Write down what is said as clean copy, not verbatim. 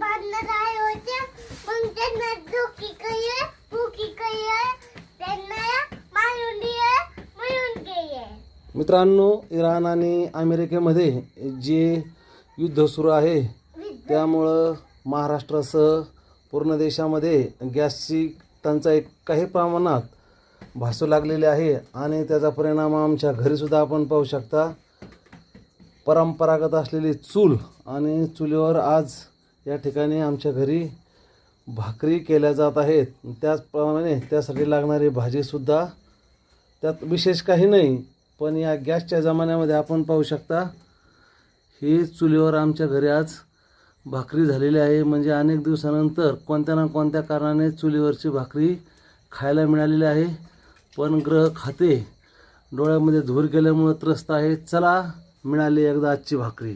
भांडणं काय होते मग त्यांना दुखी काय भुकी काय त्यांना मारून घे. मित्रांनो, इराण आणि अमेरिकेमध्ये जे युद्ध सुरू आहे त्यामुळं महाराष्ट्रासह पूर्ण देशामध्ये गॅसची टंचाई काही प्रमाणात भासू लागलेली आहे आणि त्याचा परिणाम आमच्या घरीसुद्धा आपण पाहू शकता. परंपरागत असलेली चूल आणि चुलीवर आज या ठिकाणी आमच्या घरी भाकरी केल्या जात आहेत. त्याचप्रमाणे त्यासाठी लागणारी भाजीसुद्धा त्यात विशेष काही नाही, पण या गॅसच्या जमान्यामध्ये आपण पाहू शकता ही चुलीवर आमच्या घरी आज भाकरी झालेली आहे. म्हणजे अनेक दिवसानंतर कोणत्या ना कोणत्या कारणाने चुलीवरची भाकरी खायला मिळालेली आहे. पण ग्रह खाते डोळ्यामध्ये धूर गेल्यामुळे त्रस्त आहे. चला, मिळाली एकदा आजची भाकरी.